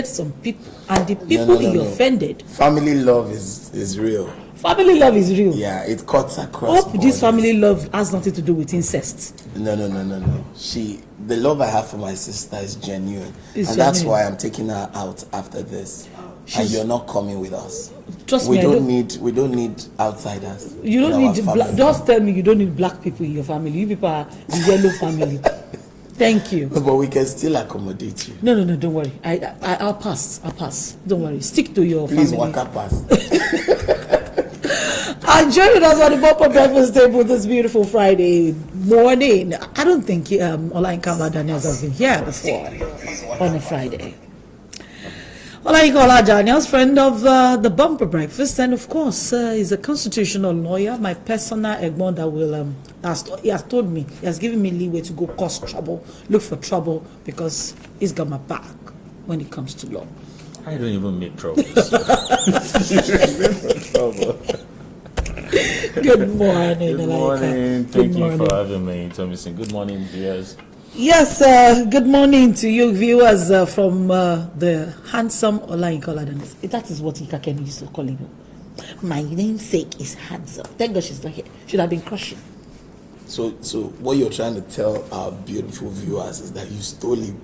offended some people, and the people he offended. Family love is real. Family love is real. Yeah, it cuts across. Hope this family love has nothing to do with incest. No. The love I have for my sister is genuine, that's why I'm taking her out after this. And you're not coming with us. Trust me, we don't need outsiders. You don't need just tell me you don't need black people in your family. You people are the yellow family. Thank you. But we can still accommodate you. No, don't worry. I'll pass. Don't worry. Stick to your Please family. walk up pass. And joining us on the Bumper Breakfast table this beautiful Friday morning. I don't think Olayinka Ola-Daniels has been here before on a Friday. Olayinka Ola-Daniels, friend of the Bumper Breakfast, and of course, he's a constitutional lawyer, my personal egbon that will, he has told me, he has given me leeway to go cause trouble, look for trouble, because he's got my back when it comes to law. I don't even make trouble. Good morning, Good morning. Thank you for having me, Tomisin. Good morning, viewers. Yes, good morning to you viewers from the handsome Olayinka Ola-Daniels. That is what Ika Ken used to call him. My namesake is handsome. Thank God she's not here. Should have been crushing. So what you're trying to tell our beautiful viewers is that you stole him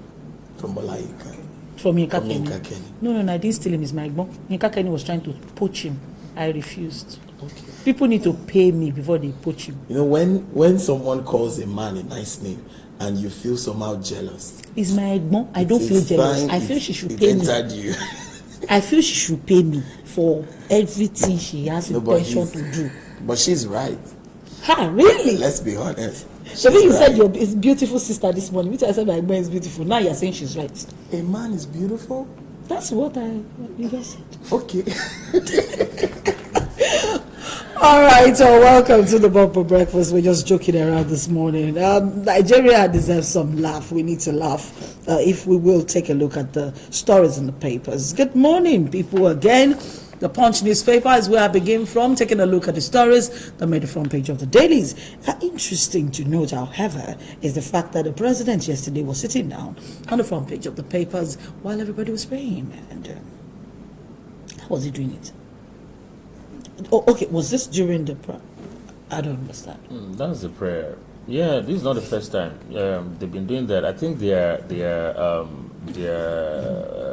from Olayinka. From Ika Kenny. No, I didn't steal him. It's my egbon. Ika Kenny was trying to poach him. I refused. Okay. People need to pay me before they poach him. You know, when someone calls a man a nice name and you feel somehow jealous. It's my egbon. I don't feel jealous. I feel she should pay me. You. I feel she should pay me for everything she has intention to do. But she's right. Ha, really? Let's be honest. You said your beautiful sister this morning. Which I said my egbon is beautiful. Now you're saying she's right. A man is beautiful? That's what you just said. Okay. All right, so welcome to the Bumper Breakfast. We're just joking around this morning. Nigeria deserves some laugh. We need to laugh. If we will take a look at the stories in the papers. Good morning, people, again. The Punch newspaper is where I begin from, taking a look at the stories that made the front page of the dailies. Interesting to note, however, is the fact that the president yesterday was sitting down on the front page of the papers while everybody was praying. And how was he doing it? Oh, okay, was this during the prayer? I don't understand. That was the prayer. Yeah, this is not the first time. They've been doing that. I think they're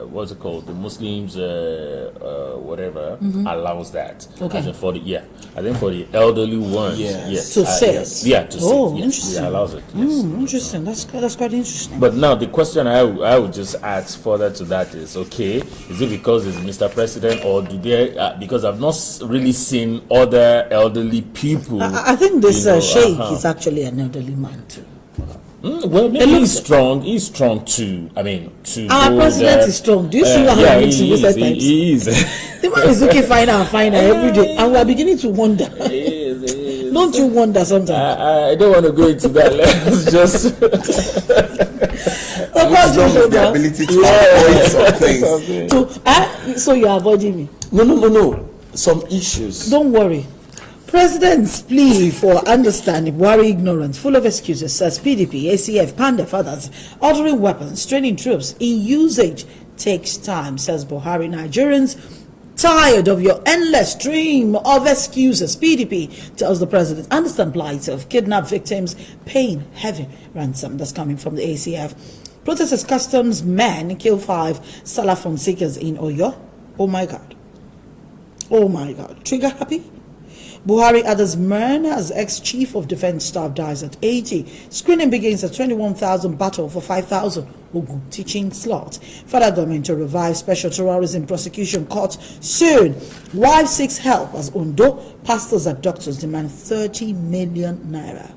what's it called? The Muslims, whatever, allows that. Okay. As in for the, I think for the elderly ones. Yes. To say. Yes. Yeah, to say. Oh, yes. interesting. Yeah, allows it. Yes. Interesting. That's quite interesting. But now the question I would just ask further to that is, okay, is it because it's Mr. President, or do they? Because I've not really seen other elderly people. I think this sheikh is actually an elderly man too. Well, maybe he's strong. He's strong too. I mean, our president is strong. Do you see what happens in recent times? He is. The man is looking finer and finer every day, and we are beginning to wonder. He is. Don't you wonder sometimes? I don't want to go into that. Let's just. The ability to avoid some things. So you're avoiding me? No. Some issues. Don't worry. President's plea for understanding Buhari ignorance, full of excuses, says PDP, ACF, PANDEF, others, ordering weapons, training troops in usage takes time, says Buhari. Nigerians tired of your endless stream of excuses. PDP tells the president, understand plight of kidnapped victims paying heavy ransom. That's coming from the ACF. Protesters, customs men kill 5 Salafon seekers in Oyo. Oh my God. Trigger happy? Buhari others mourn as ex-chief of defense staff dies at 80. Screening begins at 21,000 battle for 5,000. Ogun teaching slot. Federal government to revive special terrorism prosecution court soon. Wife seeks help as Ondo pastors and doctors demand 30 million naira.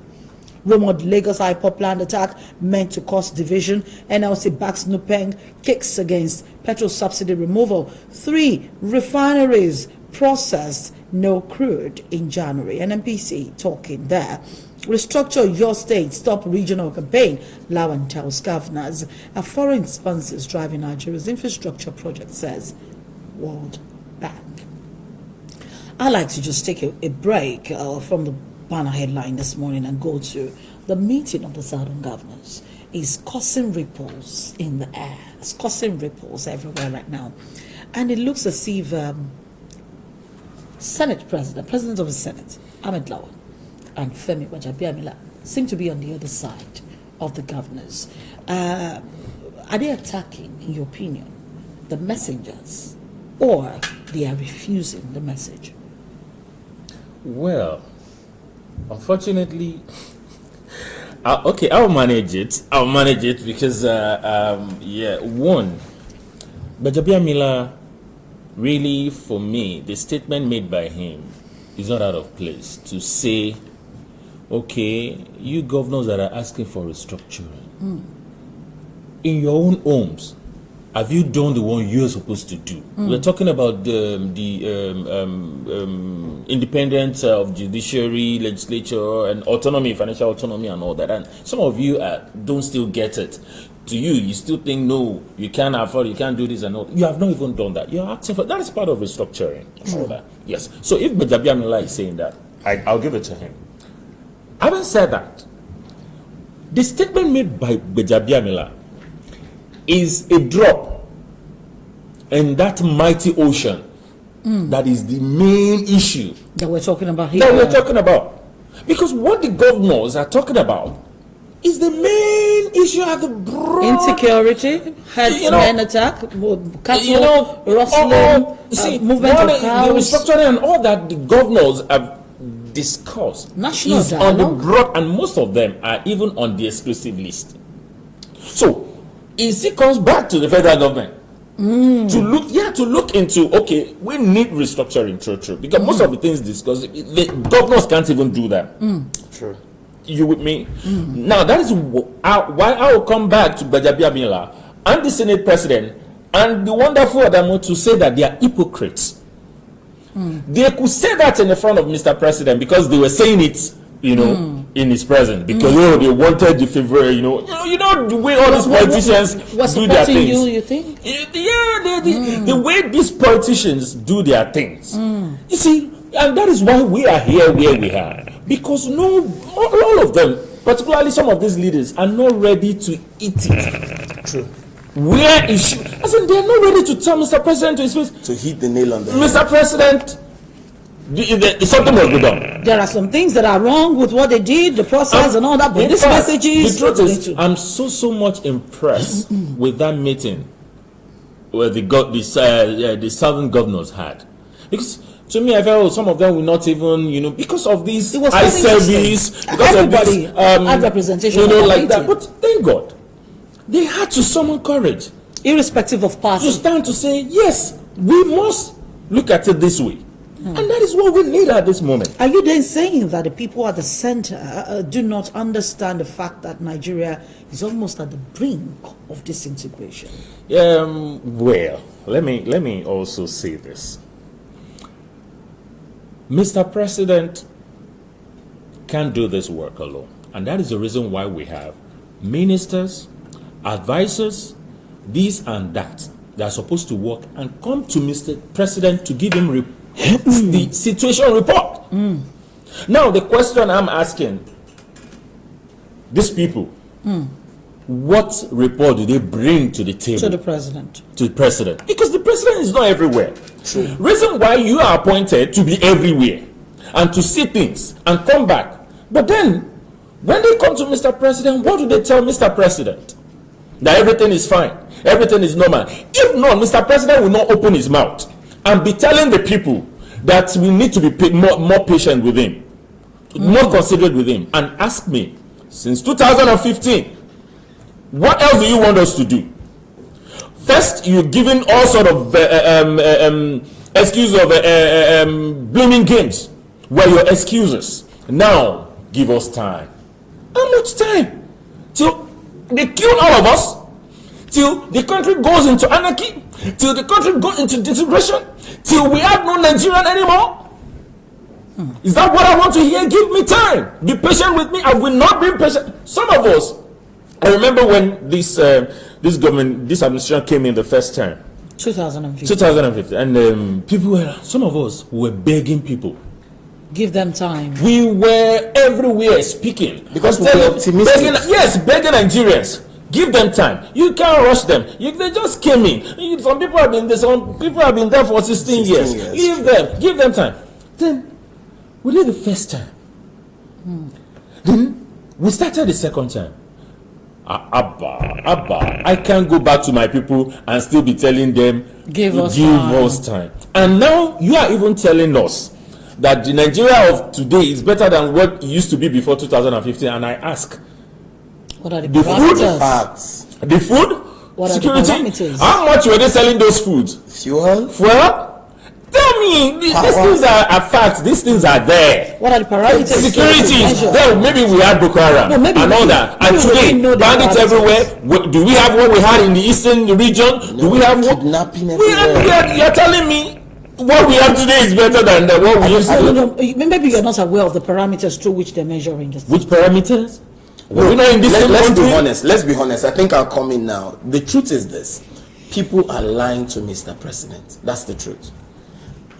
Rumored Lagos IPOP land attack meant to cause division. NLC backs Nupeng, kicks against petrol subsidy removal. 3 refineries processed no crude in January. NNPC talking there. Restructure your state, stop regional campaign. Lawan tells governors. A foreign sponsors driving Nigeria's infrastructure project, says World Bank. I'd like to just take a break from the banner headline this morning and go to the meeting of the Southern governors. is causing ripples in the air. It's causing ripples everywhere right now. And it looks as if President of the Senate, Ahmed Lawan, and Femi Gbajabiamila seem to be on the other side of the governors. Are they attacking, in your opinion, the messengers, or they are refusing the message? Well, unfortunately, okay, I'll manage it. Because, one, Gbajabiamila, really, for me, the statement made by him is not out of place to say, okay, you governors that are asking for restructuring, in your own homes, have you done the one you're supposed to do? We're talking about the independence of judiciary, legislature, and autonomy, financial autonomy, and all that. And some of you don't still get it. To you still think, no, you can't afford, you can't do this and all. You have not even done that. You're asking for that. Is part of restructuring. All that. Yes. So if Gbajabiamila is saying that, I'll give it to him. Having said that, the statement made by Gbajabiamila is a drop in that mighty ocean that is the main issue that we're talking about here. That we're talking about. Because what the governors are talking about is the main issue at the broad insecurity, herdsmen attack, cattle rustling, movement of cows, the restructuring and all that the governors have discussed national is dialogue. On the broad, and most of them are even on the exclusive list. So it still comes back to the federal government to look into, okay, we need restructuring, true, because most of the things discussed, the governors can't even do that. True. You with me? Now that is why I will come back to Gbajabiamila and the Senate President and the wonderful Adamo to say that they are hypocrites. They could say that in the front of Mr. President because they were saying it, in his presence, because they wanted the favor, you know the way all these politicians do their things. You think? The way these politicians do their things. You see, and that is why we are here where we are. Because all of them, particularly some of these leaders, are not ready to eat it. True. Where is she? I said, they are not ready to tell Mr. President to his face. To hit the nail on the head. Mr. President, something must be done. There are some things that are wrong with what they did, the process and all that, but this message is... The truth is, I'm so much impressed with that meeting where the southern governors had. Because to me, I felt some of them will not even, because of this eye service, because everybody of this, had representation, like that. But thank God, they had to summon courage, irrespective of party, to stand to say, yes, we must look at it this way. And that is what we need at this moment. Are you then saying that the people at the center do not understand the fact that Nigeria is almost at the brink of disintegration? Well, let me also say this. Mr. President can't do this work alone. And that is the reason why we have ministers, advisors, this and that are supposed to work and come to Mr. President to give him the situation report. Now, the question I'm asking these people, what report do they bring to the table? To the president. To the president. Because the president is not everywhere. True. Reason why you are appointed to be everywhere and to see things and come back. But then, when they come to Mr. President, what do they tell Mr. President? That everything is fine. Everything is normal. If not, Mr. President will not open his mouth and be telling the people that we need to be more patient with him, more considerate with him, and ask me, since 2015, what else do you want us to do? First, you're giving all sort of excuse of blaming games were your excuses. Now, give us time. How much time? Till they kill all of us? Till the country goes into anarchy? Till the country goes into disintegration? Till we have no Nigerian anymore? Is that what I want to hear? Give me time. Be patient with me. I will not be patient. Some of us, I remember when this government, this administration came in the first time. 2015. 2015. And some of us were begging people Give them time. We were everywhere speaking. Because we were optimistic. Begging Nigerians. Give them time. You can't rush them. They just came in. Some people have been there for 16 years. Give them time. Then we did the first time. Then we started the second time. Abba, I can't go back to my people and still be telling them give us time. And now you are even telling us that the Nigeria of today is better than what it used to be before 2015. And I ask, what are the food? The food? What security? Are the parameters? How much were they selling those foods? Fuel? Tell me, these things are facts. These things are there. What are the parameters? Security. Then maybe we had Boko Haram and all that. And today, bandits everywhere. Do we have what we had in the eastern region? Do we have kidnapping everywhere? You're telling me what we have today is better than what we used to. No, maybe you're not aware of the parameters through which they're measuring this. Which parameters? Let's be honest. I think I'll come in now. The truth is this: people are lying to Mr. President. That's the truth.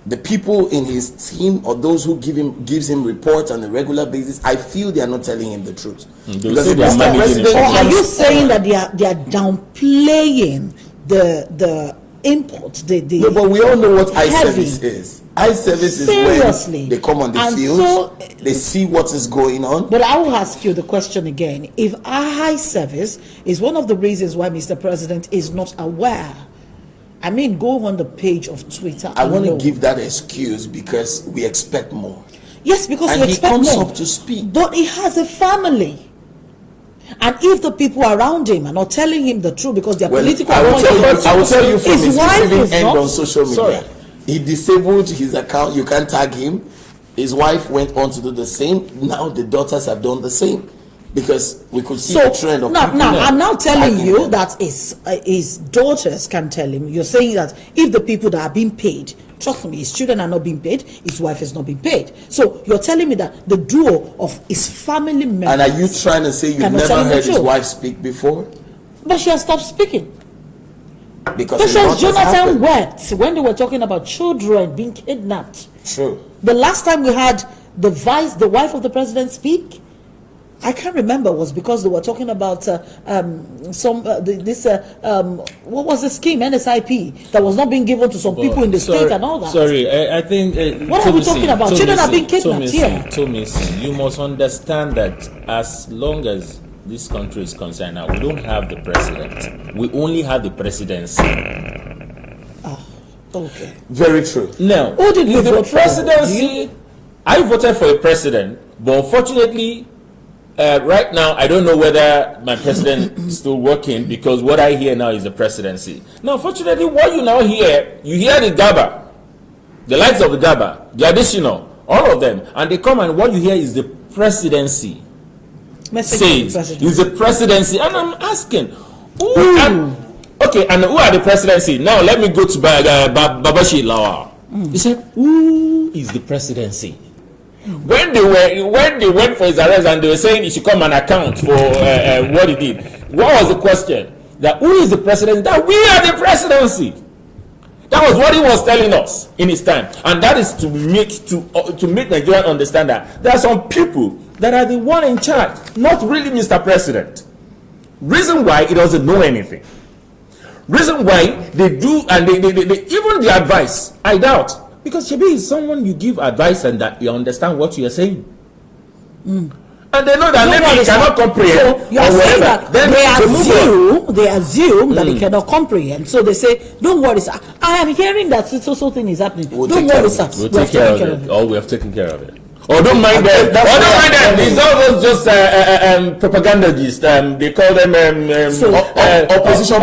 The people in his team or those who gives him reports on a regular basis, I feel they are not telling him the truth. Because Mr. President, or are you saying that they are downplaying the import? No, but we all know what eye service is. Eye service is when they come on the field, they see what is going on. But I will ask you the question again: if eye service is one of the reasons why Mr. President is not aware. I mean, go on the page of Twitter. I want to give that excuse because we expect more. Yes, because we expect more. And he comes up to speak. But he has a family. And if the people around him are not telling him the truth because they're political, I will tell you from his receiving end on social media. Sorry. He disabled his account. You can't tag him. His wife went on to do the same. Now the daughters have done the same. Because we could see the trend of now I'm now telling you that his daughters can tell him. You're saying that if the people that are being paid, trust me, his children are not being paid, his wife is not being paid. So you're telling me that the duo of his family members. And are you trying to say you've never heard his wife speak before? But she has stopped speaking. Because Patience Jonathan wept when they were talking about children being kidnapped. True. The last time we had the wife of the president speak, I can't remember, was because they were talking about what was the scheme, NSIP, that was not being given to some people in the state and all that. Sorry, I think... what are we talking about? Children are being kidnapped here. Tomisin, you must understand that as long as this country is concerned now, we don't have the president. We only have the presidency. Okay. Very true. Now, who did you vote for? Presidency, I voted for a president, but unfortunately... right now, I don't know whether my president is still working because what I hear now is the presidency. Now, fortunately, what you now hear, you hear the GABA, the likes of the GABA, the additional, all of them, and they come and what you hear is the presidency. Says is the presidency, and I'm asking, and who are the presidency? Now, let me go to Babashi Lawa. He said, who is the presidency? When they went for his arrest and they were saying he should come and account for what he did, what was the question? That who is the president? That we are the presidency. That was what he was telling us in his time, and that is to make Nigerians understand that there are some people that are the one in charge, not really Mr. President. Reason why he doesn't know anything. Reason why they do, and they even the advice, I doubt. Because Shebi is someone you give advice and that you understand what you are saying. And they know that maybe he cannot comprehend. So you are saying that they assume that he cannot comprehend. So they say, don't worry, sir. I am hearing that so thing is happening. Don't worry, sir. We'll take care of it. Oh, we have taken care of it. Oh, don't mind them. These are those just propagandists. They call them opposition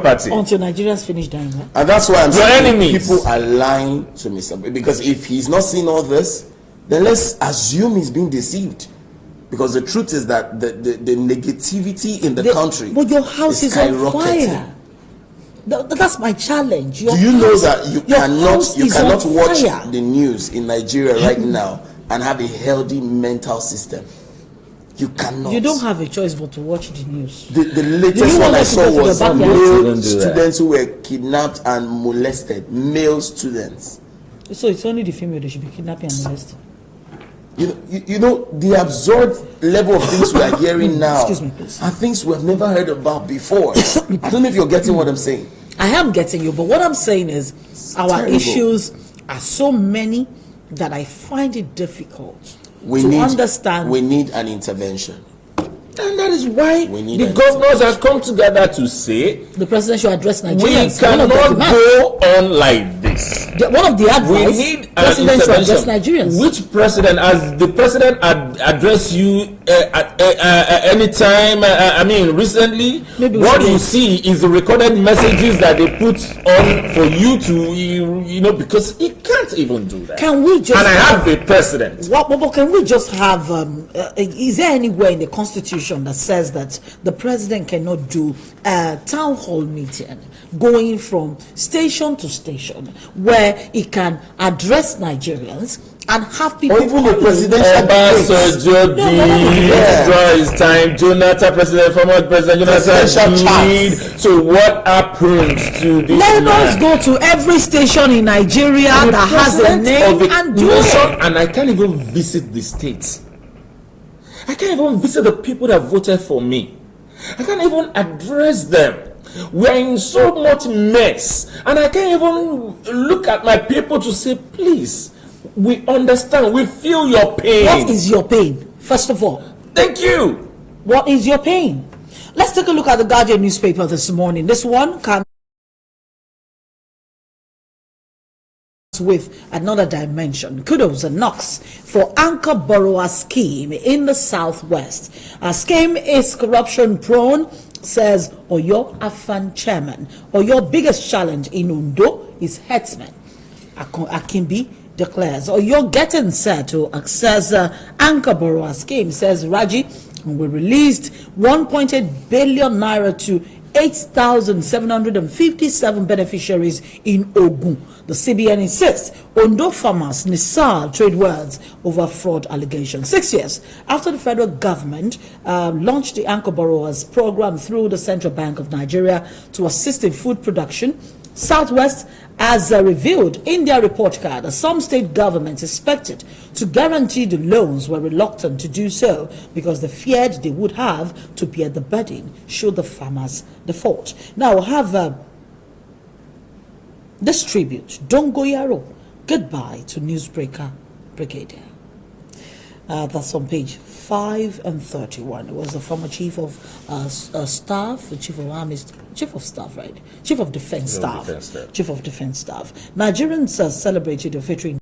party. Until Nigerians finish dying. And that's why I'm saying people are lying to Mr. Because if he's not seen all this, then let's assume he's being deceived. Because the truth is that the negativity in the country but your house is on fire. That's my challenge. Do you know that you cannot watch the news in Nigeria right now and have a healthy mental system? You cannot. You don't have a choice but to watch the news. The latest one I saw was male students who were kidnapped and molested. Male students. So it's only the female that should be kidnapping and molesting. You know, the absurd level of things we are hearing now Excuse me, please. are things we have never heard about before. I don't know if you're getting what I'm saying. I am getting you, but what I'm saying is our terrible. issues are so many that I find it difficult to understand. We need an intervention. And that is why We need the an governors have come together to say The president should address we Nigerians. cannot go on like this. One of the We advice, need an president should address intervention. Nigerians. Which president, as the president address you at any time? I mean, recently, Maybe we what should you wait. see is the recorded messages that they put on for you to, because he can't even do that. Can we just And I have a president. But can we just have? Is there anywhere in the Constitution that says that the president cannot do a town hall meeting, going from station to station, where he can address Nigerians and have people? Or even the come in? presidential Obasanjo did draw his time. Jonathan, former president Presidential Jonathan did. So what happens to this Let man? us go to every station in Nigeria The that has a president name of the and do nation, it. and I can't even visit the states. I can't even visit the people that voted for me. I can't even address them. We are in so much mess, and I can't even look at my people to say, please, we understand, we feel your pain. What is your pain? First of all, Thank you. what is your pain? Let's take a look at the Guardian newspaper this morning. This one comes with another dimension. Kudos and knocks for anchor borrower scheme in the southwest. A scheme is corruption prone, says Oyo Afan chairman. Oyo biggest challenge in Ondo is herdsmen. Akimbi declares Oyo getting set to access anchor borrower scheme, says Raji. We released 1.8 billion naira to 8,757 beneficiaries in Ogun. The CBN insists Ondo farmers Nisal trade words over fraud allegations. 6 years after the federal government launched the Anchor Borrowers program through the Central Bank of Nigeria to assist in food production, Southwest has revealed in their report card that some state governments expected to guarantee the loans were reluctant to do so because they feared they would have to bear the burden should the farmers default. Now we'll have this tribute. Don't go Yaro. Goodbye to newsbreaker Brigadier. That's on page 5 and 31. It was the former chief of staff, the chief of army, chief of staff, right? Chief of defense staff. Chief of defense staff. Nigerians celebrated the fitr